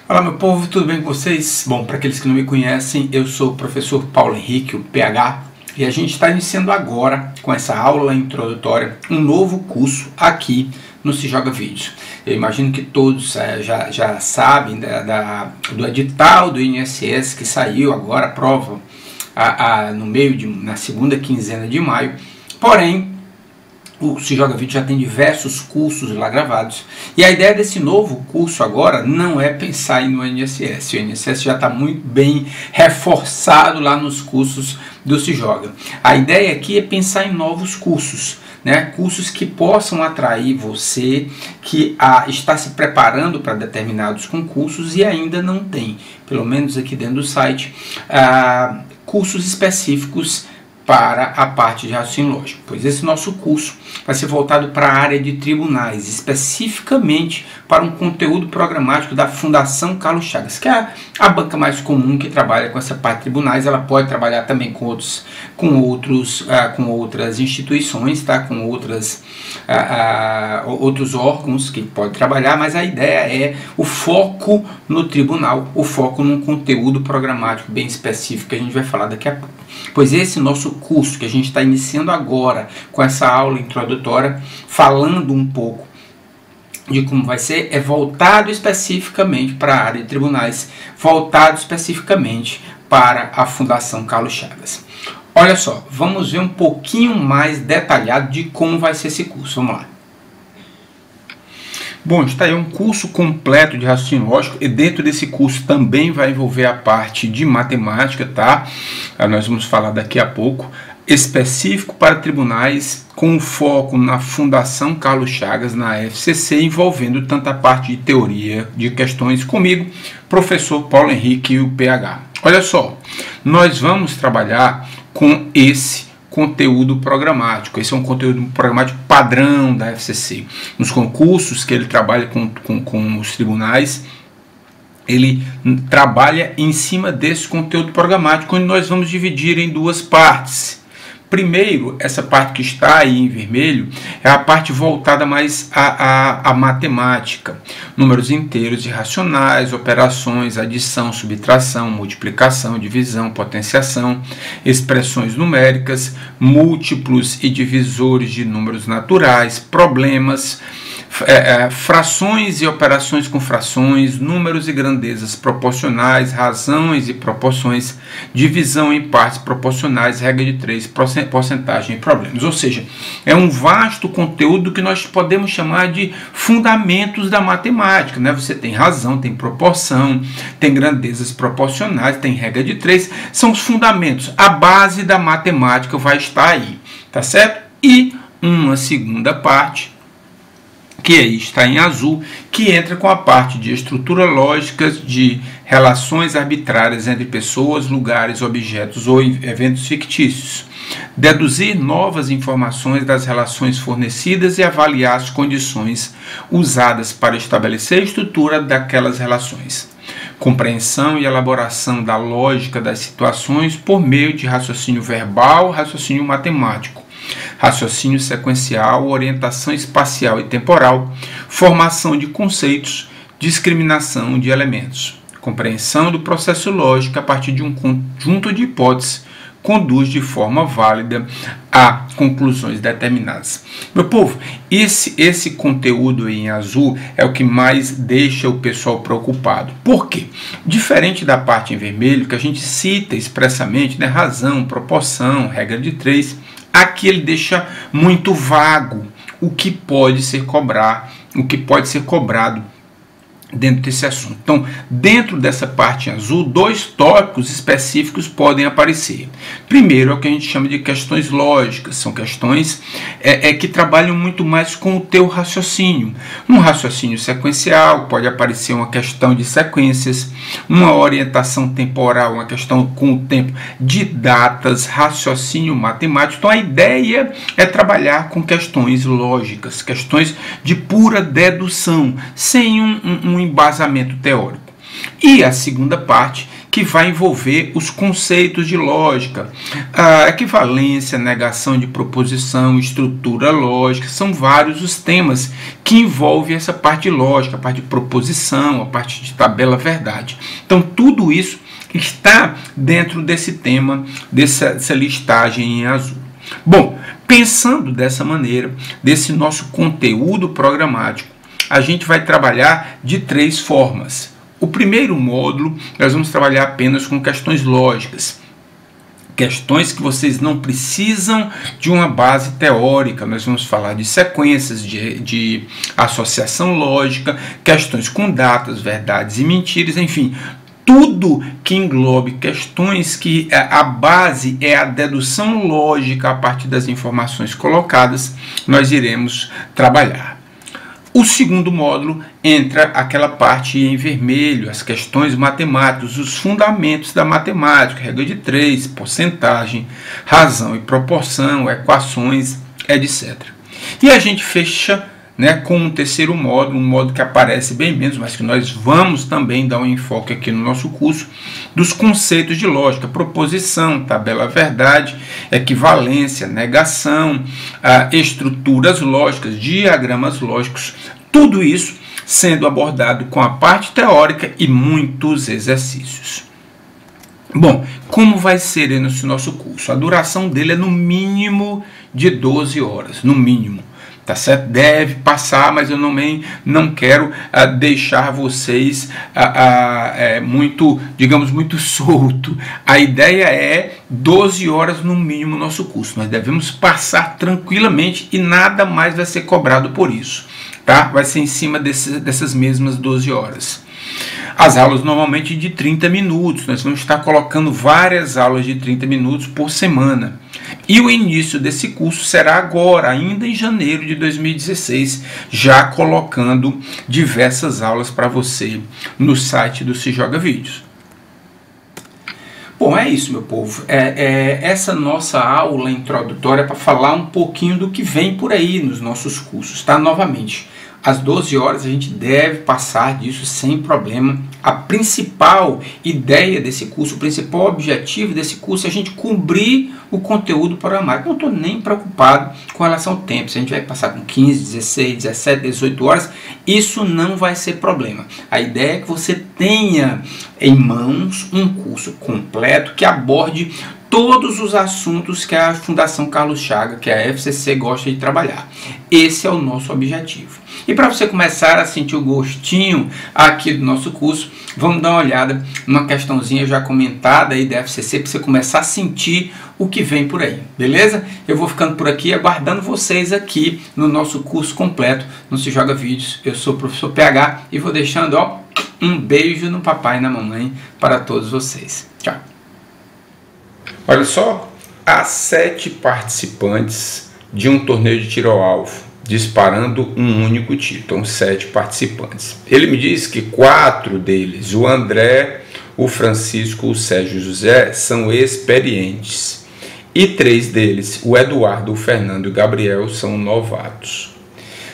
Olá meu povo, tudo bem com vocês? Bom, para aqueles que não me conhecem, eu sou o professor Paulo Henrique, o PH, e a gente está iniciando agora, com essa aula introdutória, um novo curso aqui no Se Joga Vídeo. Eu imagino que todos já sabem do edital do INSS que saiu agora, a prova na segunda quinzena de maio, porém, o Se Joga Vídeo já tem diversos cursos lá gravados. E a ideia desse novo curso agora não é pensar no INSS. O INSS já está muito bem reforçado lá nos cursos do Se Joga. A ideia aqui é pensar em novos cursos, né? Cursos que possam atrair você que está se preparando para determinados concursos e ainda não tem, pelo menos aqui dentro do site, cursos específicos para a parte de raciocínio lógico, pois esse nosso curso vai ser voltado para a área de tribunais, especificamente para um conteúdo programático da Fundação Carlos Chagas, que é a banca mais comum que trabalha com essa parte de tribunais. Ela pode trabalhar também com outras instituições, tá? Com outros órgãos que pode trabalhar, mas a ideia é o foco no tribunal, o foco num conteúdo programático bem específico que a gente vai falar daqui a pouco. Pois esse nosso curso que a gente está iniciando agora com essa aula introdutória, falando um pouco de como vai ser, é voltado especificamente para a área de tribunais, voltado especificamente para a Fundação Carlos Chagas. Olha só, vamos ver um pouquinho mais detalhado de como vai ser esse curso. Vamos lá. Bom, está aí um curso completo de raciocínio lógico, e dentro desse curso também vai envolver a parte de matemática, tá? Nós vamos falar daqui a pouco, específico para tribunais, com foco na Fundação Carlos Chagas, na FCC, envolvendo tanto a parte de teoria de questões comigo, professor Paulo Henrique e o PH. Olha só, nós vamos trabalhar com esse conteúdo programático. Esse é um conteúdo programático padrão da FCC. Nos concursos que ele trabalha com os tribunais, ele trabalha em cima desse conteúdo programático, onde nós vamos dividir em duas partes. Primeiro, essa parte que está aí em vermelho é a parte voltada mais à matemática. Números inteiros e racionais, operações, adição, subtração, multiplicação, divisão, potenciação, expressões numéricas, múltiplos e divisores de números naturais, problemas, frações e operações com frações, números e grandezas proporcionais, razões e proporções, divisão em partes proporcionais, regra de 3, porcentagem e problemas. Ou seja, é um vasto conteúdo que nós podemos chamar de fundamentos da matemática, né? Você tem razão, tem proporção, tem grandezas proporcionais, tem regra de 3, são os fundamentos. A base da matemática vai estar aí, tá certo? E uma segunda parte, que aí está em azul, que entra com a parte de estrutura lógica de relações arbitrárias entre pessoas, lugares, objetos ou eventos fictícios. Deduzir novas informações das relações fornecidas e avaliar as condições usadas para estabelecer a estrutura daquelas relações. Compreensão e elaboração da lógica das situações por meio de raciocínio verbal, raciocínio matemático, raciocínio sequencial, orientação espacial e temporal, formação de conceitos, discriminação de elementos. Compreensão do processo lógico a partir de um conjunto de hipóteses conduz de forma válida a conclusões determinadas. Meu povo, esse conteúdo em azul é o que mais deixa o pessoal preocupado. Por quê? Diferente da parte em vermelho, que a gente cita expressamente, né, razão, proporção, regra de 3, aqui ele deixa muito vago o que pode ser cobrado dentro desse assunto. Então, dentro dessa parte azul, dois tópicos específicos podem aparecer. Primeiro é o que a gente chama de questões lógicas, são questões que trabalham muito mais com o teu raciocínio. Um raciocínio sequencial, pode aparecer uma questão de sequências, uma orientação temporal, uma questão com o tempo de datas, raciocínio matemático. Então, a ideia é trabalhar com questões lógicas, questões de pura dedução, sem um embasamento teórico. E a segunda parte, que vai envolver os conceitos de lógica, a equivalência, negação de proposição, estrutura lógica. São vários os temas que envolvem essa parte de lógica, a parte de proposição, a parte de tabela verdade. Então tudo isso está dentro desse tema, dessa listagem em azul. Bom, pensando dessa maneira, desse nosso conteúdo programático, a gente vai trabalhar de 3 formas. O primeiro módulo, nós vamos trabalhar apenas com questões lógicas. Questões que vocês não precisam de uma base teórica. Nós vamos falar de sequências de associação lógica, questões com datas, verdades e mentiras, enfim, tudo que englobe questões que a base é a dedução lógica a partir das informações colocadas, nós iremos trabalhar. O segundo módulo entra aquela parte em vermelho, as questões matemáticas, os fundamentos da matemática, regra de 3, porcentagem, razão e proporção, equações, etc. E a gente fecha, né, com um terceiro módulo, um módulo que aparece bem menos, mas que nós vamos também dar um enfoque aqui no nosso curso, dos conceitos de lógica, proposição, tabela verdade, equivalência, negação, estruturas lógicas, diagramas lógicos, tudo isso sendo abordado com a parte teórica e muitos exercícios. Bom, como vai ser esse nosso curso? A duração dele é no mínimo de 12 horas, no mínimo. Tá certo? Deve passar, mas eu não quero deixar vocês muito, digamos, muito solto. A ideia é 12 horas no mínimo no nosso curso. Nós devemos passar tranquilamente e nada mais vai ser cobrado por isso. Tá? Vai ser em cima dessas mesmas 12 horas. As aulas normalmente de 30 minutos. Nós vamos estar colocando várias aulas de 30 minutos por semana. E o início desse curso será agora, ainda em janeiro de 2016, já colocando diversas aulas para você no site do Se Joga Vídeos. Bom, é isso, meu povo. Essa nossa aula introdutória é para falar um pouquinho do que vem por aí nos nossos cursos, tá? Novamente, às 12 horas a gente deve passar disso sem problema. A principal ideia desse curso, o principal objetivo desse curso é a gente cumprir o conteúdo programático. Não estou nem preocupado com relação ao tempo. Se a gente vai passar com 15, 16, 17, 18 horas, isso não vai ser problema. A ideia é que você tenha em mãos um curso completo que aborde todos os assuntos que a Fundação Carlos Chagas, que a FCC, gosta de trabalhar. Esse é o nosso objetivo. E para você começar a sentir o gostinho aqui do nosso curso, vamos dar uma olhada numa questãozinha já comentada aí da FCC, para você começar a sentir o que vem por aí, beleza? Eu vou ficando por aqui, aguardando vocês aqui no nosso curso completo, no Se Joga Vídeos. Eu sou o professor PH e vou deixando um beijo no papai e na mamãe para todos vocês. Tchau! Olha só, há 7 participantes de um torneio de tiro ao alvo, disparando um único tiro. Então, 7 participantes. Ele me diz que 4 deles, o André, o Francisco, o Sérgio e o José, são experientes. E 3 deles, o Eduardo, o Fernando e o Gabriel, são novatos.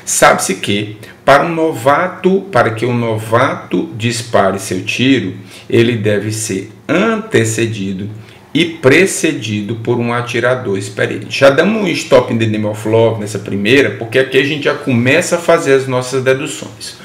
Sabe-se que, para que um novato dispare seu tiro, ele deve ser antecedido e precedido por um atirador experiente. Já damos um stop in the name of love nessa primeira, porque aqui a gente já começa a fazer as nossas deduções.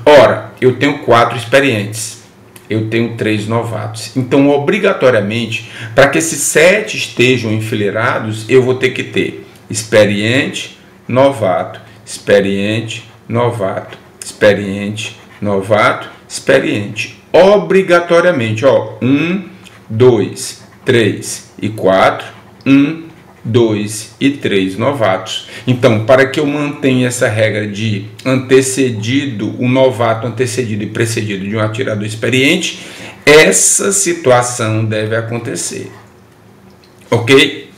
Ora, eu tenho 4 experientes, eu tenho 3 novatos. Então, obrigatoriamente, para que esses 7 estejam enfileirados, eu vou ter que ter experiente, novato, experiente, novato, experiente, novato, experiente. Obrigatoriamente, 1, 2, 3 e 4, 1, 2 e 3 novatos. Então, para que eu mantenha essa regra de antecedido, o novato antecedido e precedido de um atirador experiente, essa situação deve acontecer. Ok?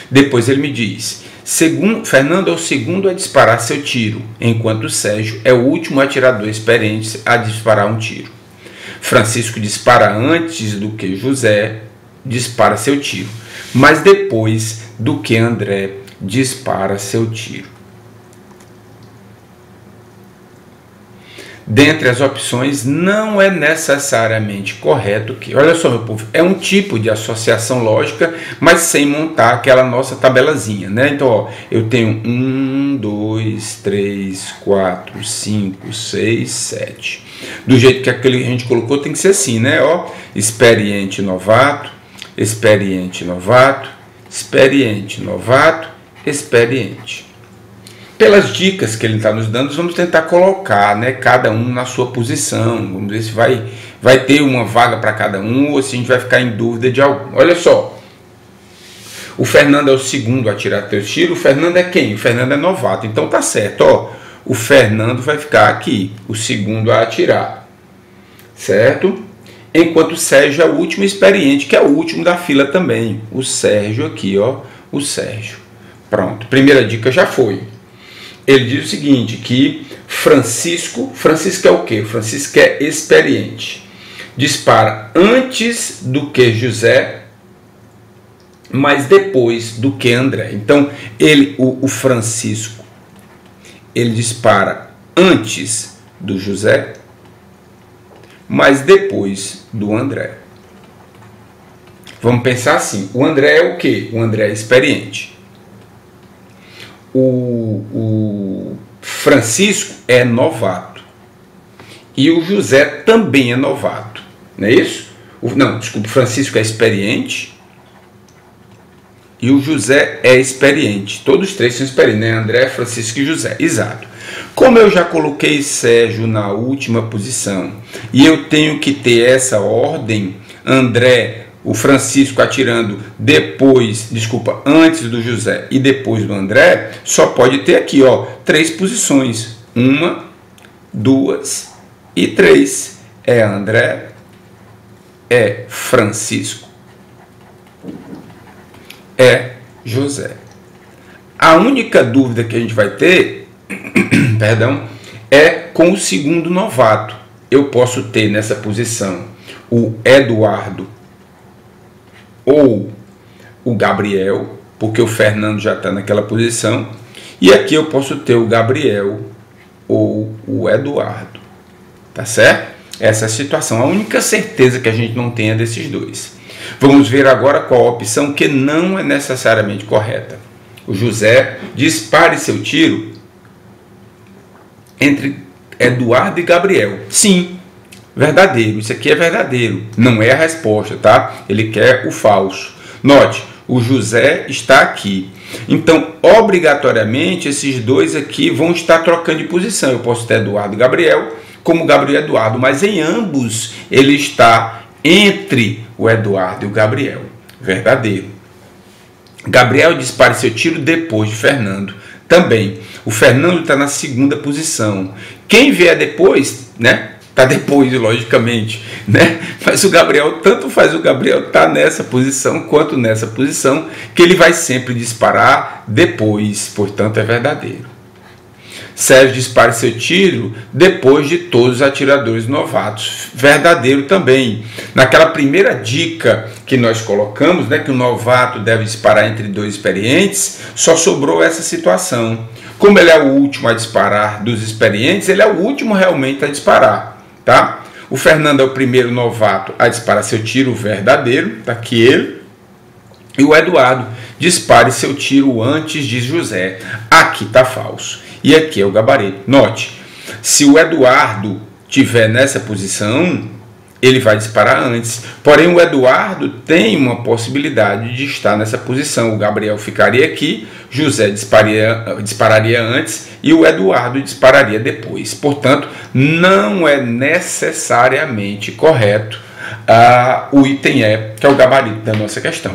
Depois ele me diz, Fernando é o segundo a disparar seu tiro, enquanto Sérgio é o último atirador experiente a disparar um tiro. Francisco dispara antes do que José dispara seu tiro, mas depois do que André dispara seu tiro. dentre as opções, não é necessariamente correto que, olha só, meu povo, é um tipo de associação lógica, mas sem montar aquela nossa tabelazinha, né? Então, ó, eu tenho 1, 2, 3, 4, 5, 6, 7. Do jeito que aquele a gente colocou, tem que ser assim, né? Ó, experiente, novato, experiente, novato, experiente, novato, experiente. Pelas dicas que ele está nos dando, vamos tentar colocar, né, cada um na sua posição. Vamos ver se vai ter uma vaga para cada um ou se a gente vai ficar em dúvida de algum. Olha só, o Fernando é o segundo a tirar teus tiros. O Fernando é quem? O Fernando é novato, então tá certo, ó. O Fernando vai ficar aqui, o segundo a atirar, certo? Enquanto o Sérgio é o último experiente, que é o último da fila também. O Sérgio aqui, ó, o Sérgio. Pronto, primeira dica já foi. Ele diz o seguinte, que Francisco é o quê? Francisco é experiente. Dispara antes do que José, mas depois do que André. Então, o Francisco, ele dispara antes do José, mas depois do André. Vamos pensar assim, o André é o quê? O André é experiente. O Francisco é novato e o José também é novato, não é isso? O Francisco é experiente e o José é experiente. Todos os três são experientes, né? André, Francisco e José, exato. Como eu já coloquei Sérgio na última posição e eu tenho que ter essa ordem, o Francisco atirando antes do José e depois do André, só pode ter aqui, ó, 3 posições. 1, 2 e 3. É André, é Francisco, é José. A única dúvida que a gente vai ter, perdão, é com o segundo novato. Eu posso ter nessa posição o Eduardo ou o Gabriel, porque o Fernando já está naquela posição, e aqui eu posso ter o Gabriel ou o Eduardo, tá certo? Essa é a situação, a única certeza que a gente não tem é desses dois. Vamos ver agora qual a opção que não é necessariamente correta. O José, dispare seu tiro entre Eduardo e Gabriel. Sim, verdadeiro, isso aqui é verdadeiro, não é a resposta, tá? Ele quer o falso. Note, o José está aqui. Então, obrigatoriamente, esses dois aqui vão estar trocando de posição. Eu posso ter Eduardo e Gabriel, como Gabriel e Eduardo, mas em ambos ele está entre o Eduardo e o Gabriel. Verdadeiro. Gabriel dispara seu tiro depois de Fernando. Também, o Fernando está na segunda posição. Quem vier depois, né? Está depois, logicamente, né? Mas o Gabriel, tanto faz o Gabriel estar nessa posição quanto nessa posição, que ele vai sempre disparar depois, portanto é verdadeiro. Sérgio dispara seu tiro depois de todos os atiradores novatos. Verdadeiro também. Naquela primeira dica que nós colocamos, né, que o novato deve disparar entre 2 experientes, só sobrou essa situação. Como ele é o último a disparar dos experientes, ele é o último realmente a disparar. Tá? O Fernando é o primeiro novato a disparar seu tiro verdadeiro, tá aqui ele. E o Eduardo dispare seu tiro antes de José. Aqui está falso. E aqui é o gabarito. Note, se o Eduardo estiver nessa posição, ele vai disparar antes. Porém, o Eduardo tem uma possibilidade de estar nessa posição. O Gabriel ficaria aqui, José dispararia antes e o Eduardo dispararia depois. Portanto, não é necessariamente correto o item E, que é o gabarito da nossa questão.